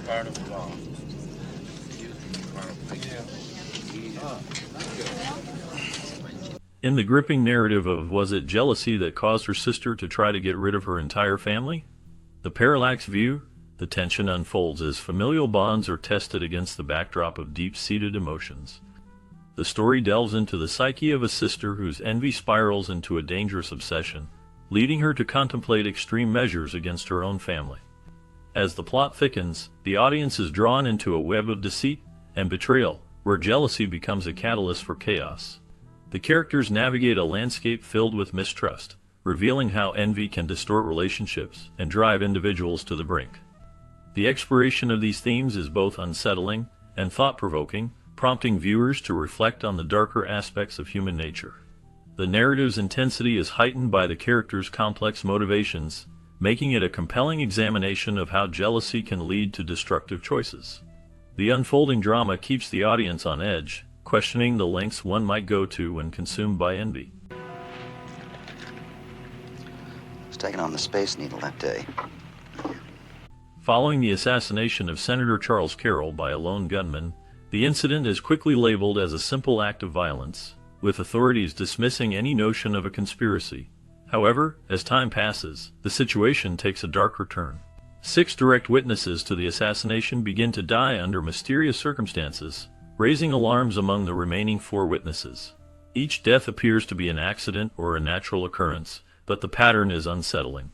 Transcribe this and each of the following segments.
Part of the law. In the gripping narrative of was it jealousy that caused her sister to try to get rid of her entire family? The parallax view, the tension unfolds as familial bonds are tested against the backdrop of deep-seated emotions. The story delves into the psyche of a sister whose envy spirals into a dangerous obsession, leading her to contemplate extreme measures against her own family. As the plot thickens, the audience is drawn into a web of deceit and betrayal, where jealousy becomes a catalyst for chaos. The characters navigate a landscape filled with mistrust, revealing how envy can distort relationships and drive individuals to the brink. The exploration of these themes is both unsettling and thought-provoking, prompting viewers to reflect on the darker aspects of human nature. The narrative's intensity is heightened by the characters' complex motivations, making it a compelling examination of how jealousy can lead to destructive choices. The unfolding drama keeps the audience on edge, questioning the lengths one might go to when consumed by envy. I was taking on the Space Needle that day. Following the assassination of Senator Charles Carroll by a lone gunman, the incident is quickly labeled as a simple act of violence, with authorities dismissing any notion of a conspiracy. However, as time passes, the situation takes a darker turn. 6 direct witnesses to the assassination begin to die under mysterious circumstances, raising alarms among the remaining 4 witnesses. Each death appears to be an accident or a natural occurrence, but the pattern is unsettling.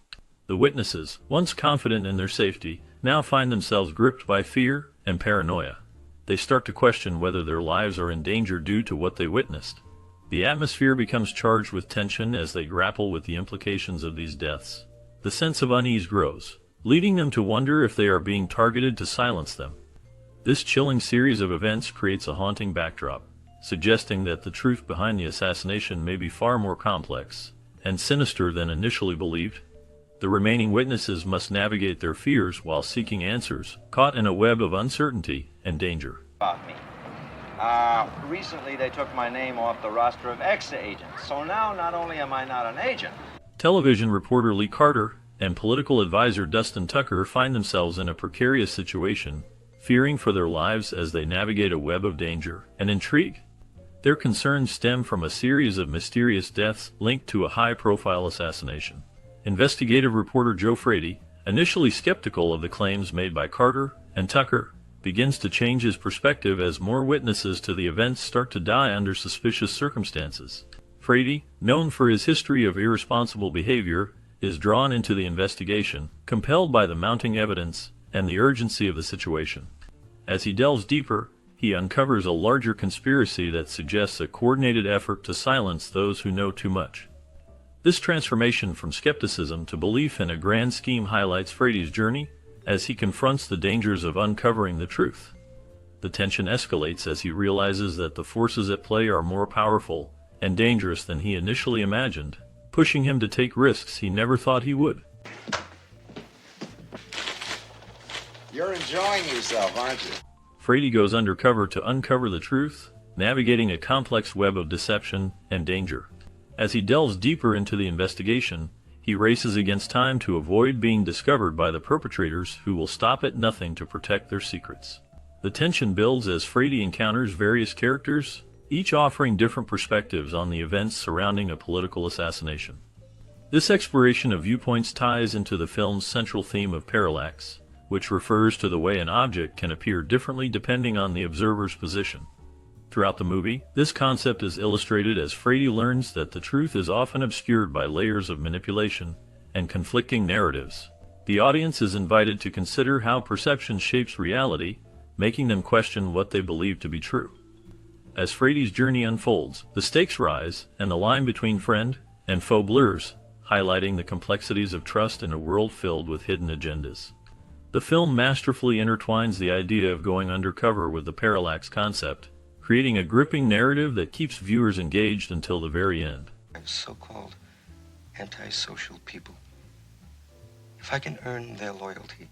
The witnesses, once confident in their safety, now find themselves gripped by fear and paranoia. They start to question whether their lives are in danger due to what they witnessed. The atmosphere becomes charged with tension as they grapple with the implications of these deaths. The sense of unease grows, leading them to wonder if they are being targeted to silence them. This chilling series of events creates a haunting backdrop, suggesting that the truth behind the assassination may be far more complex and sinister than initially believed. The remaining witnesses must navigate their fears while seeking answers, caught in a web of uncertainty and danger. About me. Recently they took my name off the roster of ex-agents, so now not only am I not an agent. Television reporter Lee Carter and political advisor Dustin Tucker find themselves in a precarious situation, fearing for their lives as they navigate a web of danger and intrigue. Their concerns stem from a series of mysterious deaths linked to a high-profile assassination. Investigative reporter Joe Frady, initially skeptical of the claims made by Carter and Tucker, begins to change his perspective as more witnesses to the events start to die under suspicious circumstances. Frady, known for his history of irresponsible behavior, is drawn into the investigation, compelled by the mounting evidence and the urgency of the situation. As he delves deeper, he uncovers a larger conspiracy that suggests a coordinated effort to silence those who know too much. This transformation from skepticism to belief in a grand scheme highlights Frady's journey as he confronts the dangers of uncovering the truth. The tension escalates as he realizes that the forces at play are more powerful and dangerous than he initially imagined, pushing him to take risks he never thought he would. You're enjoying yourself, aren't you? Frady goes undercover to uncover the truth, navigating a complex web of deception and danger. As he delves deeper into the investigation, he races against time to avoid being discovered by the perpetrators who will stop at nothing to protect their secrets. The tension builds as Frady encounters various characters, each offering different perspectives on the events surrounding a political assassination. This exploration of viewpoints ties into the film's central theme of parallax, which refers to the way an object can appear differently depending on the observer's position. Throughout the movie, this concept is illustrated as Frady learns that the truth is often obscured by layers of manipulation and conflicting narratives. The audience is invited to consider how perception shapes reality, making them question what they believe to be true. As Frady's journey unfolds, the stakes rise and the line between friend and foe blurs, highlighting the complexities of trust in a world filled with hidden agendas. The film masterfully intertwines the idea of going undercover with the parallax concept, creating a gripping narrative that keeps viewers engaged until the very end. So-called antisocial people, if I can earn their loyalty.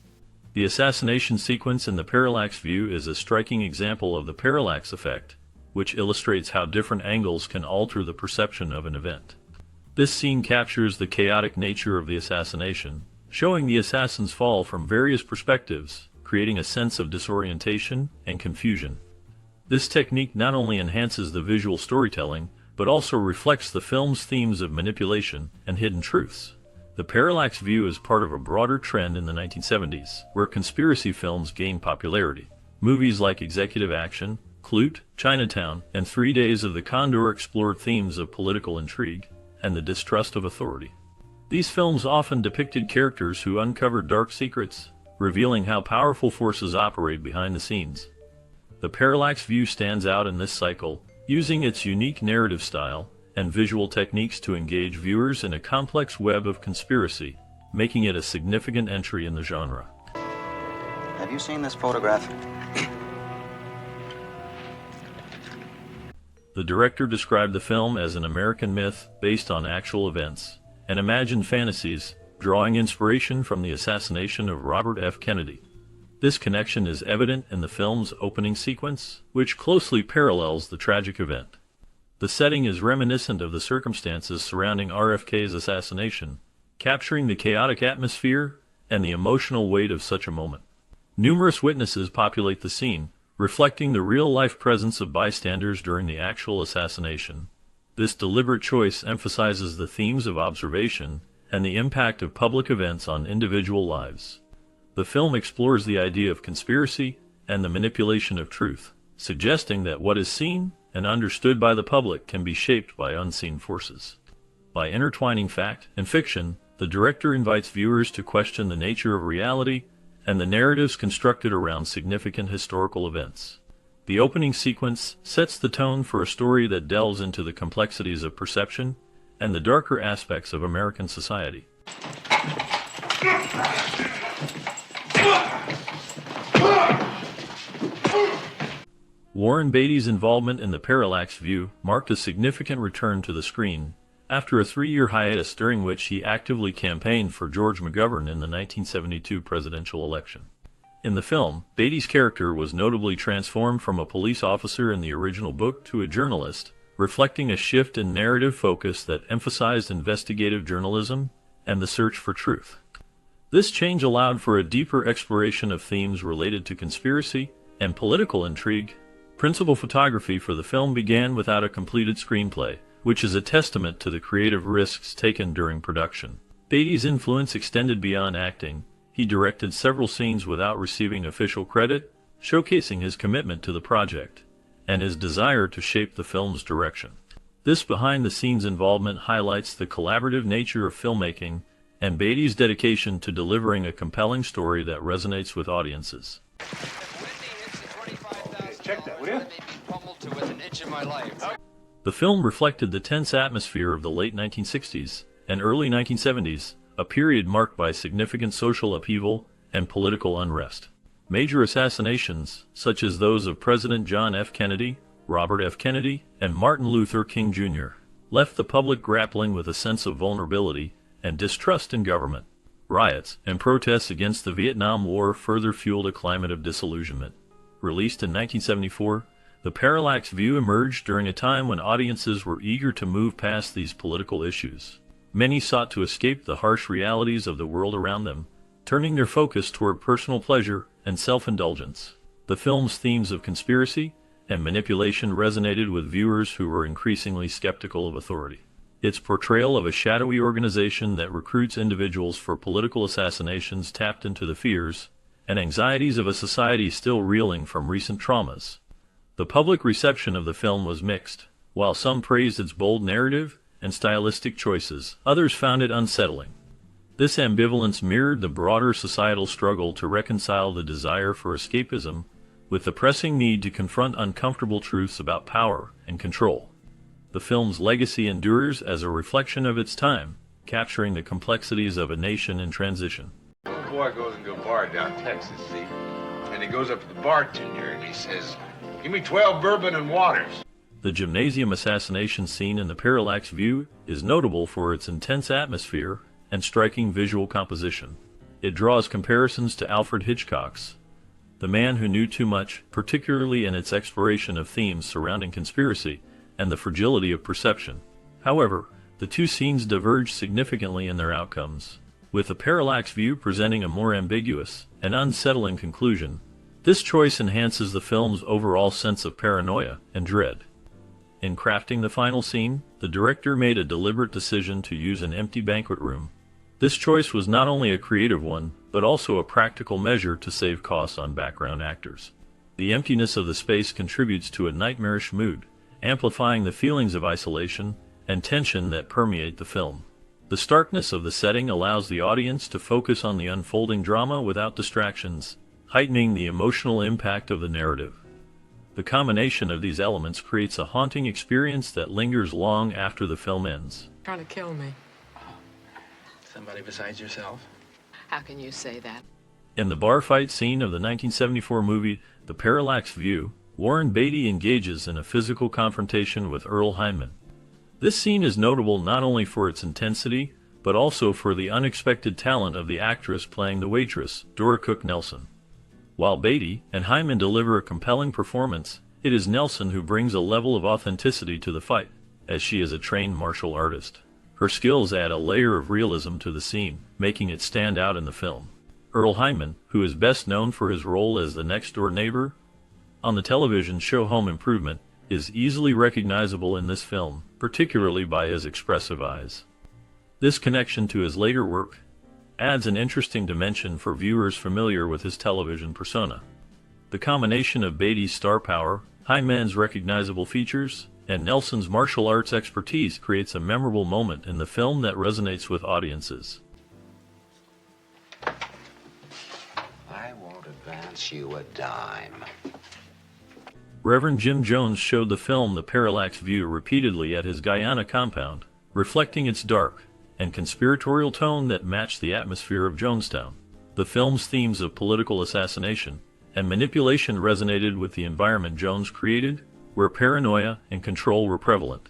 The assassination sequence in the parallax view is a striking example of the parallax effect, which illustrates how different angles can alter the perception of an event. This scene captures the chaotic nature of the assassination, showing the assassin's fall from various perspectives, creating a sense of disorientation and confusion. This technique not only enhances the visual storytelling, but also reflects the film's themes of manipulation and hidden truths. The parallax view is part of a broader trend in the 1970s, where conspiracy films gained popularity. Movies like Executive Action, Clute, Chinatown, and 3 Days of the Condor explored themes of political intrigue and the distrust of authority. These films often depicted characters who uncovered dark secrets, revealing how powerful forces operate behind the scenes. The parallax view stands out in this cycle, using its unique narrative style and visual techniques to engage viewers in a complex web of conspiracy, making it a significant entry in the genre. Have you seen this photograph? The director described the film as an American myth based on actual events and imagined fantasies, drawing inspiration from the assassination of Robert F. Kennedy. This connection is evident in the film's opening sequence, which closely parallels the tragic event. The setting is reminiscent of the circumstances surrounding RFK's assassination, capturing the chaotic atmosphere and the emotional weight of such a moment. Numerous witnesses populate the scene, reflecting the real-life presence of bystanders during the actual assassination. This deliberate choice emphasizes the themes of observation and the impact of public events on individual lives. The film explores the idea of conspiracy and the manipulation of truth, suggesting that what is seen and understood by the public can be shaped by unseen forces. By intertwining fact and fiction, the director invites viewers to question the nature of reality and the narratives constructed around significant historical events. The opening sequence sets the tone for a story that delves into the complexities of perception and the darker aspects of American society. Warren Beatty's involvement in the parallax view marked a significant return to the screen after a 3-year hiatus during which he actively campaigned for George McGovern in the 1972 presidential election. In the film, Beatty's character was notably transformed from a police officer in the original book to a journalist, reflecting a shift in narrative focus that emphasized investigative journalism and the search for truth. This change allowed for a deeper exploration of themes related to conspiracy and political intrigue. Principal photography for the film began without a completed screenplay, which is a testament to the creative risks taken during production. Beatty's influence extended beyond acting. He directed several scenes without receiving official credit, showcasing his commitment to the project and his desire to shape the film's direction. This behind-the-scenes involvement highlights the collaborative nature of filmmaking and Beatty's dedication to delivering a compelling story that resonates with audiences. Check that, will you? The film reflected the tense atmosphere of the late 1960s and early 1970s, a period marked by significant social upheaval and political unrest. Major assassinations, such as those of President John F. Kennedy, Robert F. Kennedy, and Martin Luther King Jr., left the public grappling with a sense of vulnerability and distrust in government. Riots and protests against the Vietnam War further fueled a climate of disillusionment. Released in 1974, the parallax view emerged during a time when audiences were eager to move past these political issues. Many sought to escape the harsh realities of the world around them, turning their focus toward personal pleasure and self-indulgence. The film's themes of conspiracy and manipulation resonated with viewers who were increasingly skeptical of authority. Its portrayal of a shadowy organization that recruits individuals for political assassinations tapped into the fears and anxieties of a society still reeling from recent traumas. The public reception of the film was mixed. While some praised its bold narrative and stylistic choices, others found it unsettling. This ambivalence mirrored the broader societal struggle to reconcile the desire for escapism with the pressing need to confront uncomfortable truths about power and control. The film's legacy endures as a reflection of its time, capturing the complexities of a nation in transition. A little boy goes into a bar down Texas, see? And he goes up to the bartender and he says, "Give me 12 bourbon and waters." The gymnasium assassination scene in the parallax view is notable for its intense atmosphere and striking visual composition. It draws comparisons to Alfred Hitchcock's The Man Who Knew Too Much, particularly in its exploration of themes surrounding conspiracy and the fragility of perception. However, the two scenes diverge significantly in their outcomes. with the parallax view presenting a more ambiguous and unsettling conclusion. This choice enhances the film's overall sense of paranoia and dread. In crafting the final scene, the director made a deliberate decision to use an empty banquet room. This choice was not only a creative one, but also a practical measure to save costs on background actors. The emptiness of the space contributes to a nightmarish mood, amplifying the feelings of isolation and tension that permeate the film. The starkness of the setting allows the audience to focus on the unfolding drama without distractions, heightening the emotional impact of the narrative. The combination of these elements creates a haunting experience that lingers long after the film ends. Trying to kill me. Somebody besides yourself? How can you say that? In the bar fight scene of the 1974 movie The Parallax View, Warren Beatty engages in a physical confrontation with Earl Hindman. This scene is notable not only for its intensity, but also for the unexpected talent of the actress playing the waitress, Dora Cook Nelson. While Beatty and Hindman deliver a compelling performance, it is Nelson who brings a level of authenticity to the fight, as she is a trained martial artist. Her skills add a layer of realism to the scene, making it stand out in the film. Earl Hindman, who is best known for his role as the next-door neighbor on the television show Home Improvement, is easily recognizable in this film, particularly by his expressive eyes. This connection to his later work adds an interesting dimension for viewers familiar with his television persona. The combination of Beatty's star power, Hindman's recognizable features, and Nelson's martial arts expertise creates a memorable moment in the film that resonates with audiences. I won't advance you a dime. Reverend Jim Jones showed the film The Parallax View repeatedly at his Guyana compound, reflecting its dark and conspiratorial tone that matched the atmosphere of Jonestown. The film's themes of political assassination and manipulation resonated with the environment Jones created, where paranoia and control were prevalent.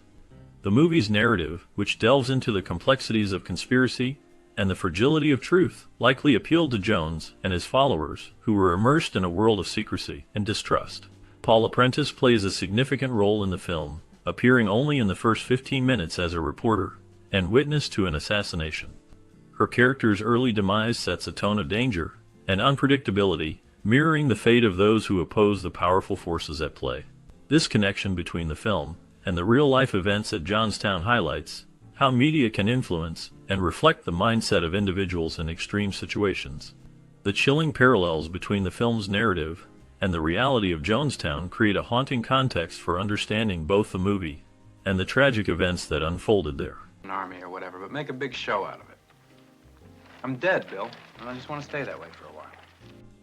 The movie's narrative, which delves into the complexities of conspiracy and the fragility of truth, likely appealed to Jones and his followers, who were immersed in a world of secrecy and distrust. Paula Prentice plays a significant role in the film, appearing only in the first 15 minutes as a reporter and witness to an assassination. Her character's early demise sets a tone of danger and unpredictability, mirroring the fate of those who oppose the powerful forces at play. This connection between the film and the real-life events at Jonestown highlights how media can influence and reflect the mindset of individuals in extreme situations. The chilling parallels between the film's narrative and the reality of Jonestown create a haunting context for understanding both the movie and the tragic events that unfolded there. An army or whatever, but make a big show out of it. I'm dead, Bill, and I just want to stay that way for a while.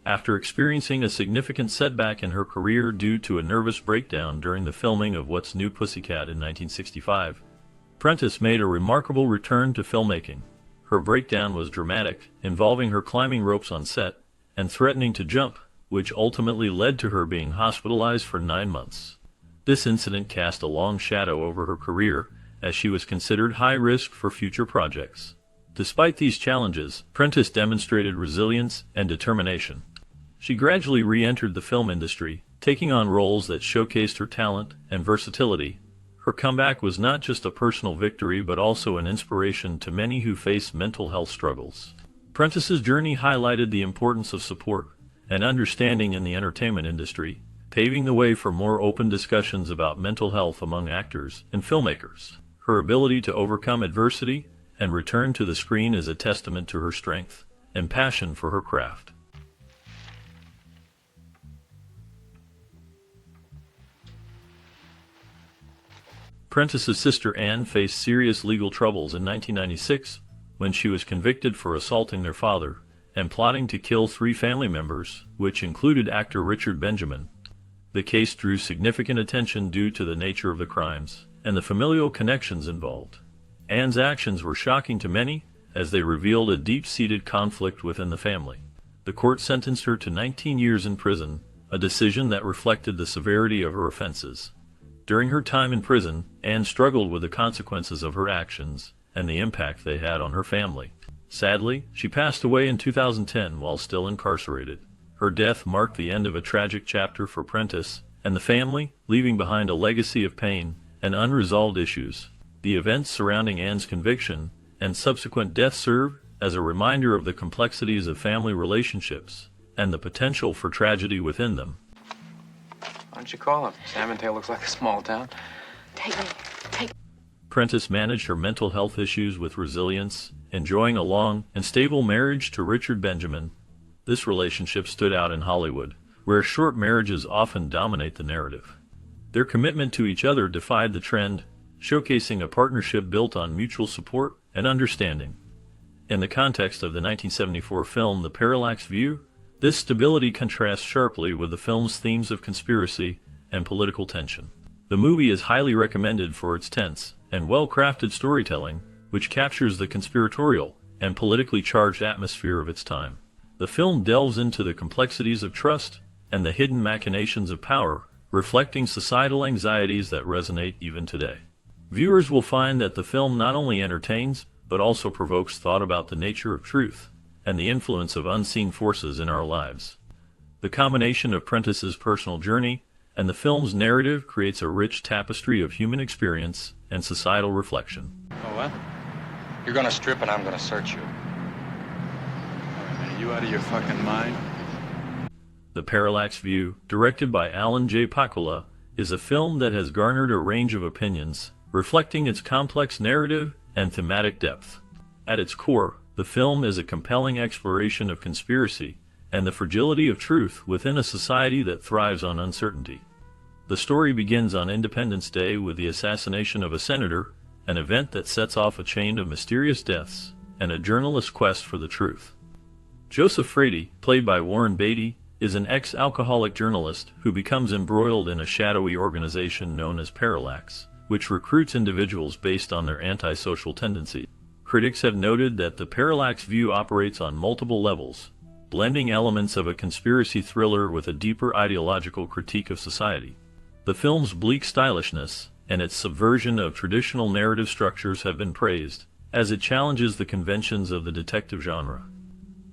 After experiencing a significant setback in her career due to a nervous breakdown during the filming of What's New Pussycat in 1965, Prentice made a remarkable return to filmmaking. Her breakdown was dramatic, involving her climbing ropes on set and threatening to jump, which ultimately led to her being hospitalized for 9 months. This incident cast a long shadow over her career, as she was considered high risk for future projects. Despite these challenges, Prentice demonstrated resilience and determination. She gradually re-entered the film industry, taking on roles that showcased her talent and versatility. Her comeback was not just a personal victory but also an inspiration to many who face mental health struggles. Prentice's journey highlighted the importance of support and understanding in the entertainment industry, paving the way for more open discussions about mental health among actors and filmmakers. Her ability to overcome adversity and return to the screen is a testament to her strength and passion for her craft. Prentice's sister Anne faced serious legal troubles in 1996 when she was convicted for assaulting their father and plotting to kill 3 family members, which included actor Richard Benjamin. The case drew significant attention due to the nature of the crimes and the familial connections involved. Anne's actions were shocking to many, as they revealed a deep-seated conflict within the family. The court sentenced her to 19 years in prison, a decision that reflected the severity of her offenses. During her time in prison, Anne struggled with the consequences of her actions and the impact they had on her family. Sadly, she passed away in 2010 while still incarcerated. Her death marked the end of a tragic chapter for Prentice and the family, leaving behind a legacy of pain and unresolved issues. The events surrounding Anne's conviction and subsequent death serve as a reminder of the complexities of family relationships and the potential for tragedy within them. Why don't you call him? Salmontail looks like a small town. Take me. Prentice managed her mental health issues with resilience, enjoying a long and stable marriage to Richard Benjamin. This relationship stood out in Hollywood, where short marriages often dominate the narrative. Their commitment to each other defied the trend, showcasing a partnership built on mutual support and understanding. In the context of the 1974 film The Parallax View, this stability contrasts sharply with the film's themes of conspiracy and political tension. The movie is highly recommended for its tense and well-crafted storytelling, which captures the conspiratorial and politically charged atmosphere of its time. The film delves into the complexities of trust and the hidden machinations of power, reflecting societal anxieties that resonate even today. Viewers will find that the film not only entertains, but also provokes thought about the nature of truth and the influence of unseen forces in our lives. The combination of Prentice's personal journey and the film's narrative creates a rich tapestry of human experience and societal reflection. Oh, what? You're gonna strip and I'm gonna search you. Are you out of your fucking mind? The Parallax View, directed by Alan J. Pakula, is a film that has garnered a range of opinions, reflecting its complex narrative and thematic depth. At its core, the film is a compelling exploration of conspiracy and the fragility of truth within a society that thrives on uncertainty. The story begins on Independence Day with the assassination of a senator, an event that sets off a chain of mysterious deaths and a journalist's quest for the truth. Joseph Frady, played by Warren Beatty, is an ex-alcoholic journalist who becomes embroiled in a shadowy organization known as PARALLAX, which recruits individuals based on their antisocial tendencies. Critics have noted that the Parallax View operates on multiple levels, blending elements of a conspiracy thriller with a deeper ideological critique of society. The film's bleak stylishness and its subversion of traditional narrative structures have been praised, as it challenges the conventions of the detective genre.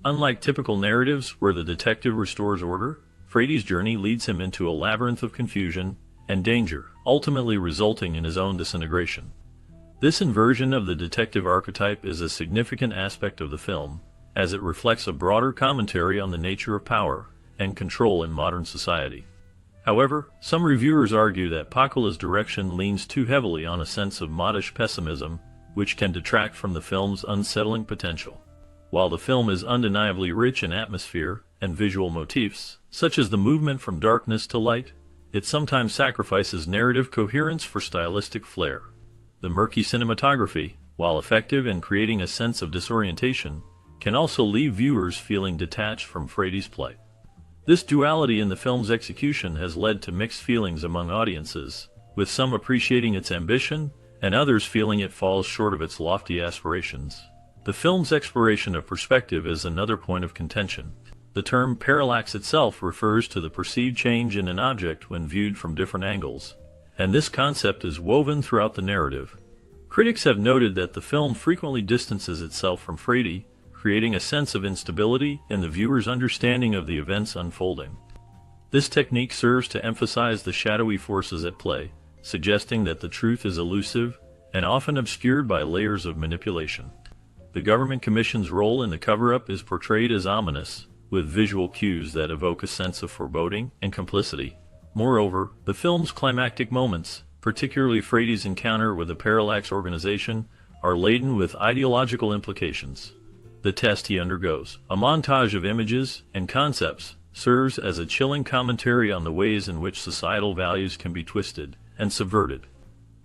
Unlike typical narratives where the detective restores order, Frady's journey leads him into a labyrinth of confusion and danger, ultimately resulting in his own disintegration. This inversion of the detective archetype is a significant aspect of the film, as it reflects a broader commentary on the nature of power and control in modern society. However, some reviewers argue that Pakula's direction leans too heavily on a sense of modish pessimism, which can detract from the film's unsettling potential. While the film is undeniably rich in atmosphere and visual motifs, such as the movement from darkness to light, it sometimes sacrifices narrative coherence for stylistic flair. The murky cinematography, while effective in creating a sense of disorientation, can also leave viewers feeling detached from Frady's plight. This duality in the film's execution has led to mixed feelings among audiences, with some appreciating its ambition and others feeling it falls short of its lofty aspirations. The film's exploration of perspective is another point of contention. The term parallax itself refers to the perceived change in an object when viewed from different angles, and this concept is woven throughout the narrative. Critics have noted that the film frequently distances itself from Frady, creating a sense of instability in the viewer's understanding of the events unfolding. This technique serves to emphasize the shadowy forces at play, suggesting that the truth is elusive and often obscured by layers of manipulation. The government commission's role in the cover-up is portrayed as ominous, with visual cues that evoke a sense of foreboding and complicity. Moreover, the film's climactic moments, particularly Frady's encounter with the Parallax organization, are laden with ideological implications. The test he undergoes, a montage of images and concepts, serves as a chilling commentary on the ways in which societal values can be twisted and subverted.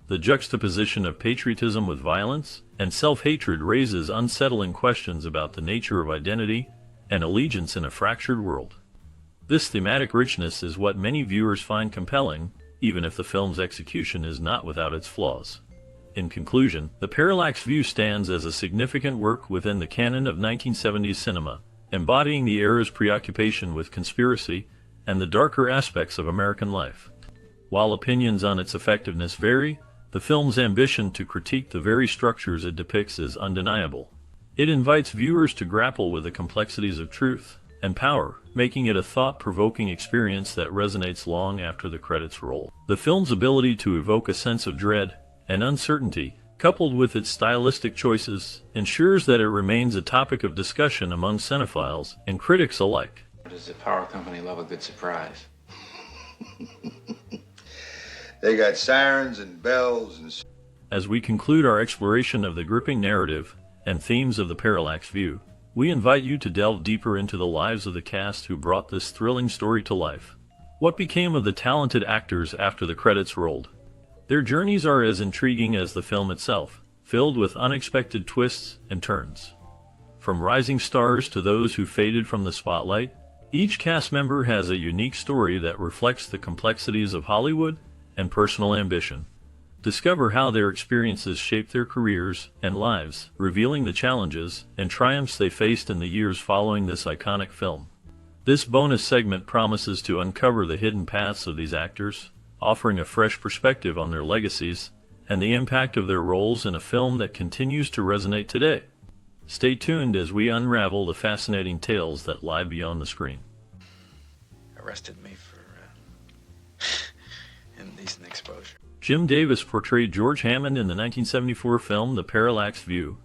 The juxtaposition of patriotism with violence and self-hatred raises unsettling questions about the nature of identity and allegiance in a fractured world. This thematic richness is what many viewers find compelling, even if the film's execution is not without its flaws. In conclusion, The Parallax View stands as a significant work within the canon of 1970s cinema, embodying the era's preoccupation with conspiracy and the darker aspects of American life. While opinions on its effectiveness vary, the film's ambition to critique the very structures it depicts is undeniable. It invites viewers to grapple with the complexities of truth and power, making it a thought-provoking experience that resonates long after the credits roll. The film's ability to evoke a sense of dread and uncertainty coupled with its stylistic choices, ensures that it remains a topic of discussion among cinephiles and critics alike. Does the power company love a good surprise? They got sirens and bells and... As we conclude our exploration of the gripping narrative and themes of the Parallax View, we invite you to delve deeper into the lives of the cast who brought this thrilling story to life. What became of the talented actors after the credits rolled? Their journeys are as intriguing as the film itself, filled with unexpected twists and turns. From rising stars to those who faded from the spotlight, each cast member has a unique story that reflects the complexities of Hollywood and personal ambition. Discover how their experiences shaped their careers and lives, revealing the challenges and triumphs they faced in the years following this iconic film. This bonus segment promises to uncover the hidden paths of these actors, offering a fresh perspective on their legacies and the impact of their roles in a film that continues to resonate today. Stay tuned as we unravel the fascinating tales that lie beyond the screen. Arrested me for indecent exposure. Jim Davis portrayed George Hammond in the 1974 film The Parallax View,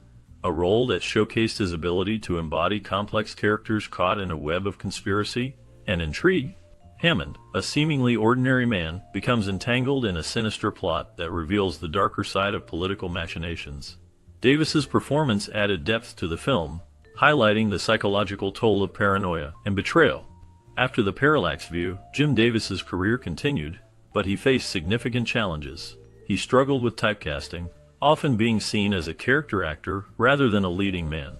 a role that showcased his ability to embody complex characters caught in a web of conspiracy and intrigue. Hammond, a seemingly ordinary man, becomes entangled in a sinister plot that reveals the darker side of political machinations. Davis's performance added depth to the film, highlighting the psychological toll of paranoia and betrayal. After The Parallax View, Jim Davis's career continued, but he faced significant challenges. He struggled with typecasting, often being seen as a character actor rather than a leading man.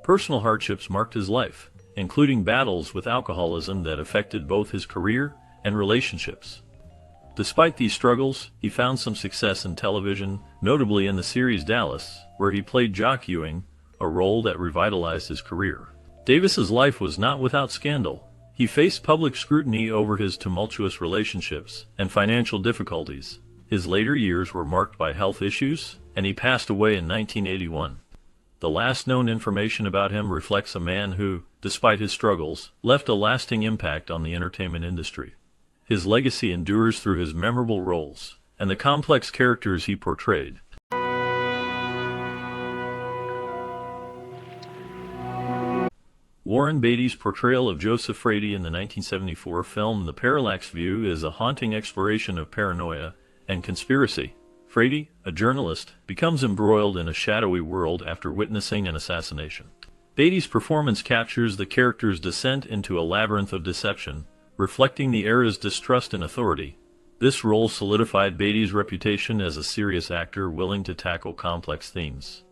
Personal hardships marked his life, including battles with alcoholism that affected both his career and relationships. Despite these struggles, he found some success in television, notably in the series Dallas, where he played Jock Ewing, a role that revitalized his career. Davis's life was not without scandal. He faced public scrutiny over his tumultuous relationships and financial difficulties. His later years were marked by health issues, and he passed away in 1981. The last known information about him reflects a man who, despite his struggles, left a lasting impact on the entertainment industry. His legacy endures through his memorable roles and the complex characters he portrayed. Warren Beatty's portrayal of Joseph Frady in the 1974 film The Parallax View is a haunting exploration of paranoia and conspiracy. Frady, a journalist, becomes embroiled in a shadowy world after witnessing an assassination. Beatty's performance captures the character's descent into a labyrinth of deception, reflecting the era's distrust in authority. This role solidified Beatty's reputation as a serious actor willing to tackle complex themes.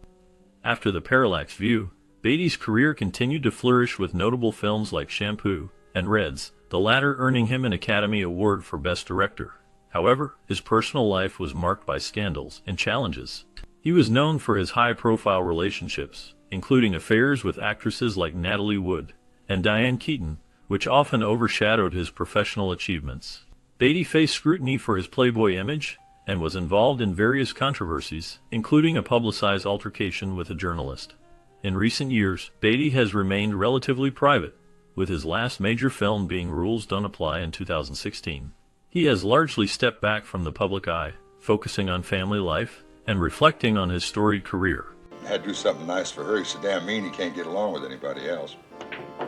After The Parallax View, Beatty's career continued to flourish with notable films like Shampoo and Reds, the latter earning him an Academy Award for Best Director. However, his personal life was marked by scandals and challenges. He was known for his high-profile relationships, including affairs with actresses like Natalie Wood and Diane Keaton, which often overshadowed his professional achievements. Beatty faced scrutiny for his Playboy image and was involved in various controversies, including a publicized altercation with a journalist. In recent years, Beatty has remained relatively private, with his last major film being Rules Don't Apply in 2016. He has largely stepped back from the public eye, focusing on family life and reflecting on his storied career. Had to do something nice for her. He's so damn mean he can't get along with anybody else.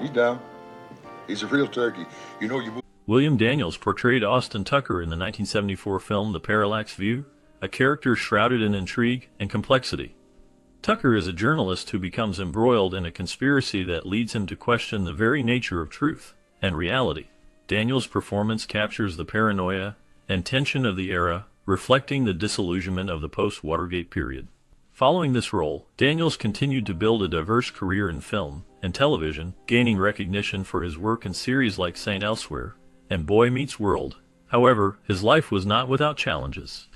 He's dumb. He's a real turkey. You know you... William Daniels portrayed Austin Tucker in the 1974 film The Parallax View, a character shrouded in intrigue and complexity. Tucker is a journalist who becomes embroiled in a conspiracy that leads him to question the very nature of truth and reality. Daniels' performance captures the paranoia and tension of the era, reflecting the disillusionment of the post-Watergate period. Following this role, Daniels continued to build a diverse career in film and television, gaining recognition for his work in series like Saint Elsewhere and Boy Meets World. However, his life was not without challenges.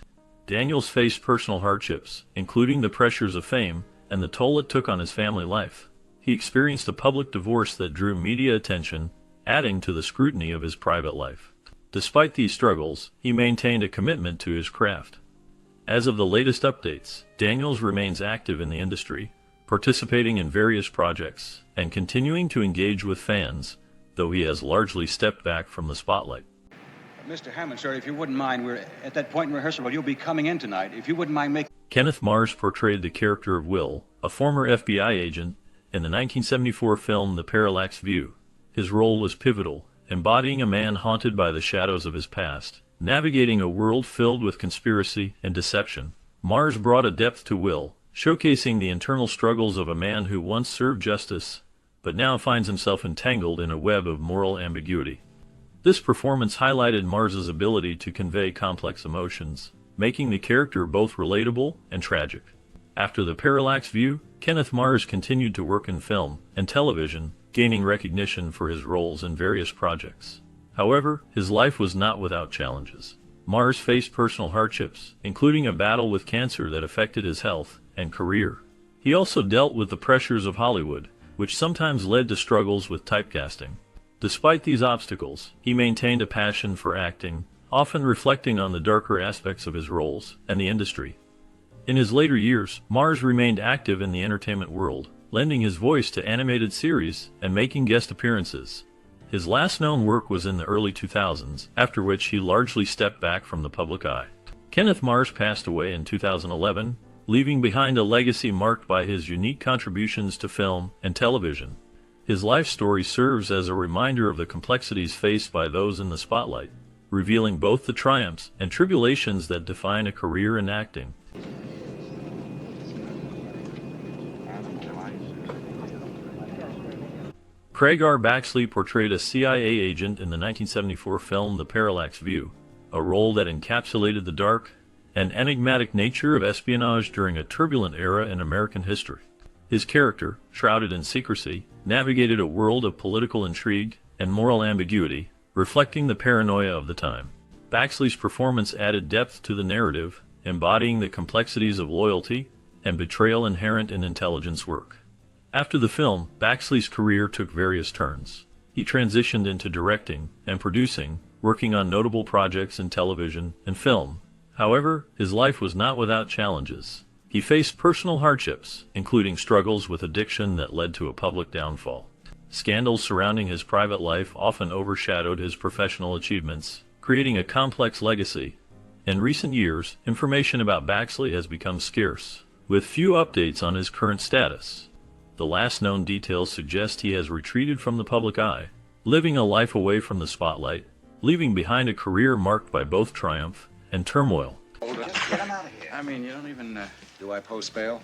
Daniels faced personal hardships, including the pressures of fame and the toll it took on his family life. He experienced a public divorce that drew media attention, adding to the scrutiny of his private life. Despite these struggles, he maintained a commitment to his craft. As of the latest updates, Daniels remains active in the industry, participating in various projects and continuing to engage with fans, though he has largely stepped back from the spotlight. Mr. Hammond, sir, if you wouldn't mind, we're at that point in rehearsal where you'll be coming in tonight. If you wouldn't mind making... Kenneth Mars portrayed the character of Will, a former FBI agent, in the 1974 film The Parallax View. His role was pivotal, embodying a man haunted by the shadows of his past, navigating a world filled with conspiracy and deception. Mars brought a depth to Will, showcasing the internal struggles of a man who once served justice, but now finds himself entangled in a web of moral ambiguity. This performance highlighted Mars's ability to convey complex emotions, making the character both relatable and tragic. After The Parallax View, Kenneth Mars continued to work in film and television, gaining recognition for his roles in various projects. However, his life was not without challenges. Mars faced personal hardships, including a battle with cancer that affected his health and career. He also dealt with the pressures of Hollywood, which sometimes led to struggles with typecasting. Despite these obstacles, he maintained a passion for acting, often reflecting on the darker aspects of his roles and the industry. In his later years, Mars remained active in the entertainment world, lending his voice to animated series and making guest appearances. His last known work was in the early 2000s, after which he largely stepped back from the public eye. Kenneth Mars passed away in 2011, leaving behind a legacy marked by his unique contributions to film and television. His life story serves as a reminder of the complexities faced by those in the spotlight, revealing both the triumphs and tribulations that define a career in acting. Craig R. Baxley portrayed a CIA agent in the 1974 film The Parallax View, a role that encapsulated the dark and enigmatic nature of espionage during a turbulent era in American history. His character, shrouded in secrecy, navigated a world of political intrigue and moral ambiguity, reflecting the paranoia of the time. Baxley's performance added depth to the narrative, embodying the complexities of loyalty and betrayal inherent in intelligence work. After the film, Baxley's career took various turns. He transitioned into directing and producing, working on notable projects in television and film. However, his life was not without challenges. He faced personal hardships, including struggles with addiction that led to a public downfall. Scandals surrounding his private life often overshadowed his professional achievements, creating a complex legacy. In recent years, information about Baxley has become scarce, with few updates on his current status. The last known details suggest he has retreated from the public eye, living a life away from the spotlight, leaving behind a career marked by both triumph and turmoil. Hold it. Get him out of here. I mean, you don't even, Do I post bail?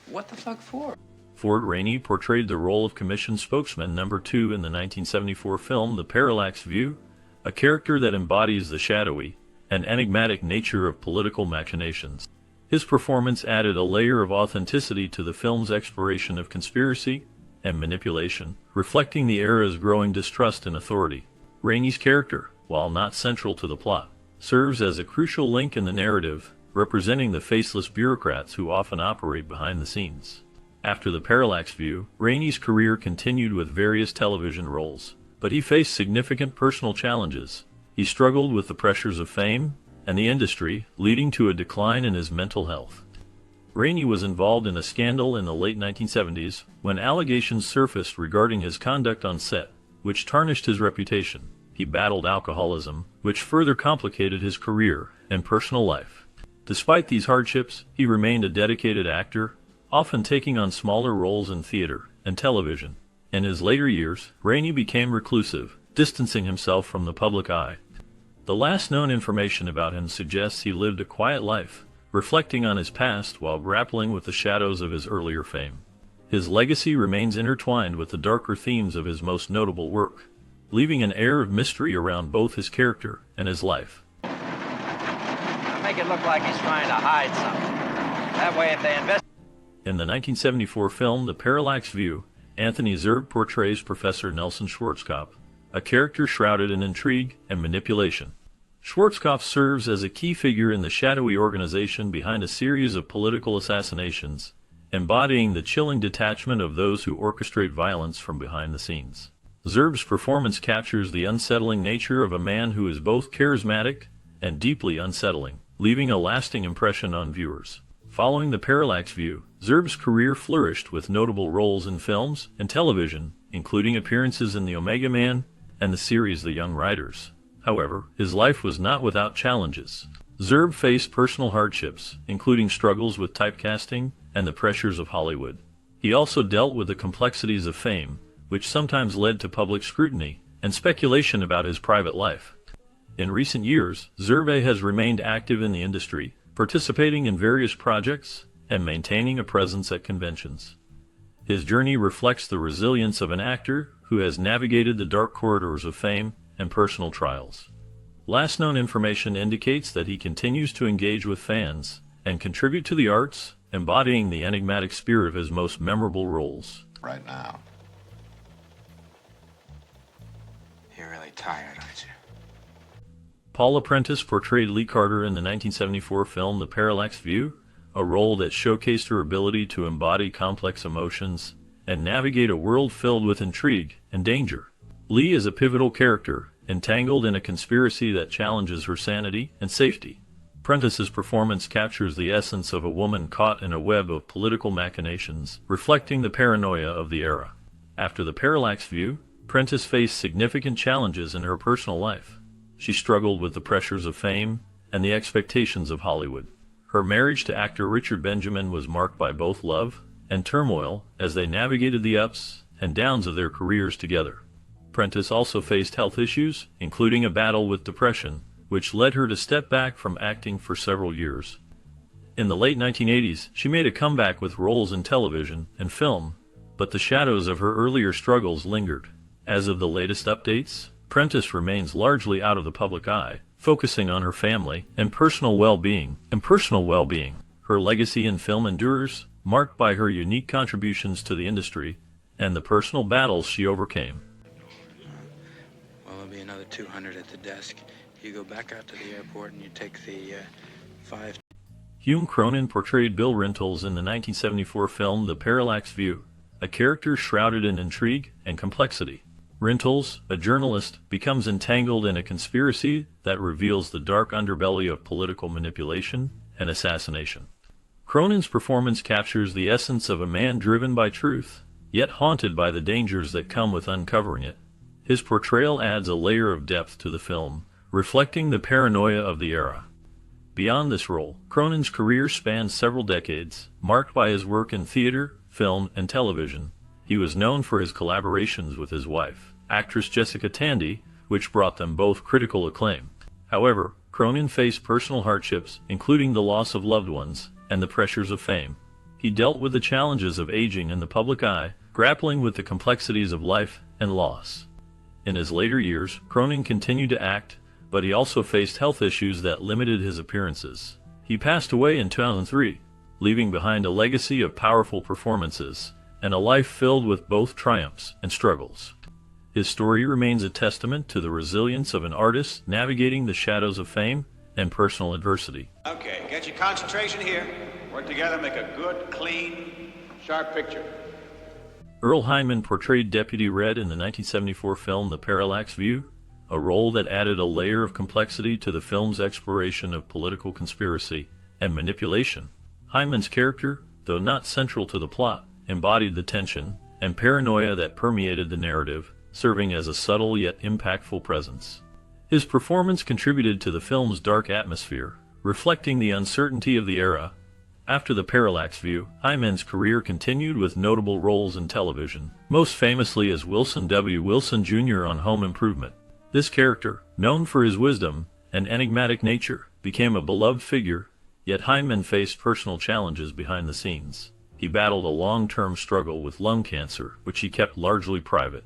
what the fuck for? Ford Rainey portrayed the role of Commission Spokesman Number 2 in the 1974 film The Parallax View, a character that embodies the shadowy and enigmatic nature of political machinations. His performance added a layer of authenticity to the film's exploration of conspiracy and manipulation, reflecting the era's growing distrust in authority. Rainey's character, while not central to the plot, serves as a crucial link in the narrative, representing the faceless bureaucrats who often operate behind the scenes. After The Parallax View, Rainey's career continued with various television roles, but he faced significant personal challenges. He struggled with the pressures of fame and the industry, leading to a decline in his mental health. Rainey was involved in a scandal in the late 1970s when allegations surfaced regarding his conduct on set, which tarnished his reputation. He battled alcoholism, which further complicated his career and personal life. Despite these hardships, he remained a dedicated actor, often taking on smaller roles in theater and television. In his later years, Rainey became reclusive, distancing himself from the public eye. The last known information about him suggests he lived a quiet life, reflecting on his past while grappling with the shadows of his earlier fame. His legacy remains intertwined with the darker themes of his most notable work, leaving an air of mystery around both his character and his life. Now make it look like he's trying to hide something. That way, if they invest... In the 1974 film The Parallax View, Anthony Zerbe portrays Professor Nelson Schwarzkopf, a character shrouded in intrigue and manipulation. Schwarzkopf serves as a key figure in the shadowy organization behind a series of political assassinations, embodying the chilling detachment of those who orchestrate violence from behind the scenes. Zerbe's performance captures the unsettling nature of a man who is both charismatic and deeply unsettling, leaving a lasting impression on viewers. Following The Parallax View, Zerbe's career flourished with notable roles in films and television, including appearances in The Omega Man and the series The Young Riders. However, his life was not without challenges. Zerb faced personal hardships, including struggles with typecasting and the pressures of Hollywood. He also dealt with the complexities of fame, which sometimes led to public scrutiny and speculation about his private life. In recent years, Zerbe has remained active in the industry, participating in various projects and maintaining a presence at conventions. His journey reflects the resilience of an actor who has navigated the dark corridors of fame and personal trials. Last known information indicates that he continues to engage with fans and contribute to the arts, embodying the enigmatic spirit of his most memorable roles. Right now. You're really tired, aren't you? Paula Prentice portrayed Lee Carter in the 1974 film The Parallax View, a role that showcased her ability to embody complex emotions and navigate a world filled with intrigue and danger. Lee is a pivotal character, entangled in a conspiracy that challenges her sanity and safety. Prentice's performance captures the essence of a woman caught in a web of political machinations, reflecting the paranoia of the era. After The Parallax View, Prentice faced significant challenges in her personal life. She struggled with the pressures of fame and the expectations of Hollywood. Her marriage to actor Richard Benjamin was marked by both love and turmoil as they navigated the ups and downs of their careers together. Prentice also faced health issues, including a battle with depression, which led her to step back from acting for several years. In the late 1980s, she made a comeback with roles in television and film, but the shadows of her earlier struggles lingered. As of the latest updates, Prentice remains largely out of the public eye, focusing on her family and personal well-being. Her legacy in film endures, marked by her unique contributions to the industry and the personal battles she overcame. Well, there'll be another 200 at the desk. You go back out to the airport and you take the 5. Hume Cronin portrayed Bill Rentals in the 1974 film The Parallax View, a character shrouded in intrigue and complexity. Rentals, a journalist, becomes entangled in a conspiracy that reveals the dark underbelly of political manipulation and assassination. Cronin's performance captures the essence of a man driven by truth, yet haunted by the dangers that come with uncovering it. His portrayal adds a layer of depth to the film, reflecting the paranoia of the era. Beyond this role, Cronin's career spans several decades, marked by his work in theater, film, and television. He was known for his collaborations with his wife, actress Jessica Tandy, which brought them both critical acclaim. However, Cronin faced personal hardships, including the loss of loved ones and the pressures of fame. He dealt with the challenges of aging in the public eye, grappling with the complexities of life and loss. In his later years, Cronin continued to act, but he also faced health issues that limited his appearances. He passed away in 2003, leaving behind a legacy of powerful performances and a life filled with both triumphs and struggles. His story remains a testament to the resilience of an artist navigating the shadows of fame and personal adversity. Okay, get your concentration here. Work together, make a good, clean, sharp picture. Earl Hindman portrayed Deputy Red in the 1974 film The Parallax View, a role that added a layer of complexity to the film's exploration of political conspiracy and manipulation. Hindman's character, though not central to the plot, embodied the tension and paranoia that permeated the narrative, serving as a subtle yet impactful presence. His performance contributed to the film's dark atmosphere, reflecting the uncertainty of the era. After The Parallax View, Hindman's career continued with notable roles in television, most famously as Wilson W. Wilson Jr. on Home Improvement. This character, known for his wisdom and enigmatic nature, became a beloved figure, yet Hindman faced personal challenges behind the scenes. He battled a long-term struggle with lung cancer, which he kept largely private.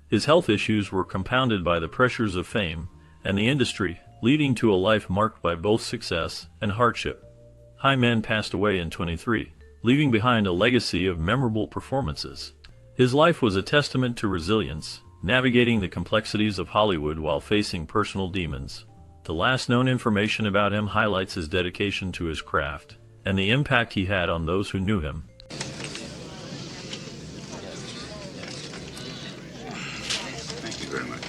His health issues were compounded by the pressures of fame and the industry, leading to a life marked by both success and hardship. Hindman passed away in 2023, leaving behind a legacy of memorable performances. His life was a testament to resilience, navigating the complexities of Hollywood while facing personal demons. The last known information about him highlights his dedication to his craft and the impact he had on those who knew him. Thank you very much.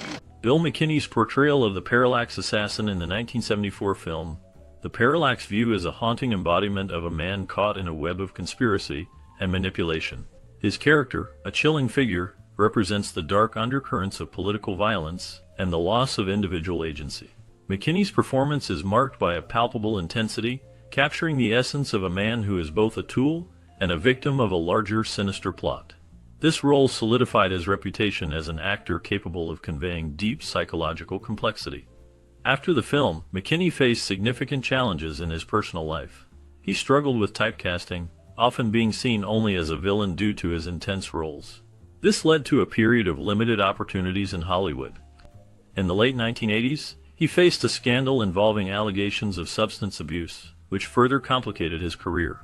Bill McKinney's portrayal of the Parallax assassin in the 1974 film The Parallax View is a haunting embodiment of a man caught in a web of conspiracy and manipulation. His character, a chilling figure, represents the dark undercurrents of political violence and the loss of individual agency. McKinney's performance is marked by a palpable intensity, capturing the essence of a man who is both a tool and a victim of a larger, sinister plot. This role solidified his reputation as an actor capable of conveying deep psychological complexity. After the film, McKinney faced significant challenges in his personal life. He struggled with typecasting, often being seen only as a villain due to his intense roles. This led to a period of limited opportunities in Hollywood. In the late 1980s, he faced a scandal involving allegations of substance abuse, which further complicated his career.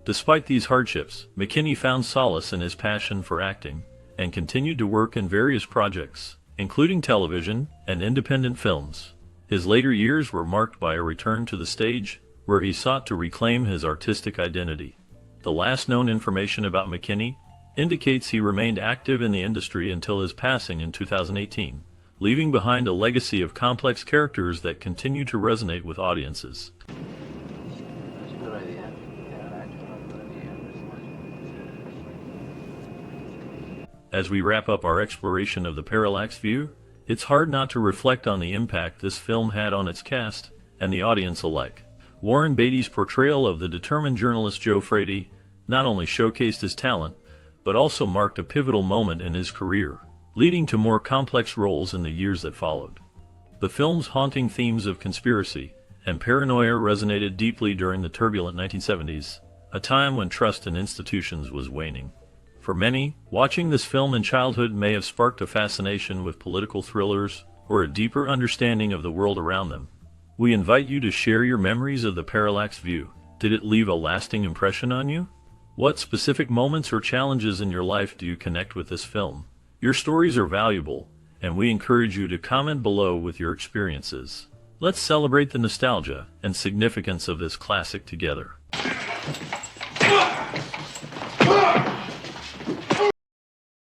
Despite these hardships, McKinney found solace in his passion for acting and continued to work in various projects, including television and independent films. His later years were marked by a return to the stage, where he sought to reclaim his artistic identity. The last known information about McKinney indicates he remained active in the industry until his passing in 2018, leaving behind a legacy of complex characters that continue to resonate with audiences. As we wrap up our exploration of the Parallax View, it's hard not to reflect on the impact this film had on its cast and the audience alike. Warren Beatty's portrayal of the determined journalist Joe Frady not only showcased his talent, but also marked a pivotal moment in his career, leading to more complex roles in the years that followed. The film's haunting themes of conspiracy and paranoia resonated deeply during the turbulent 1970s, a time when trust in institutions was waning. For many, watching this film in childhood may have sparked a fascination with political thrillers or a deeper understanding of the world around them. We invite you to share your memories of the Parallax View. Did it leave a lasting impression on you? What specific moments or challenges in your life do you connect with this film? Your stories are valuable, and we encourage you to comment below with your experiences. Let's celebrate the nostalgia and significance of this classic together.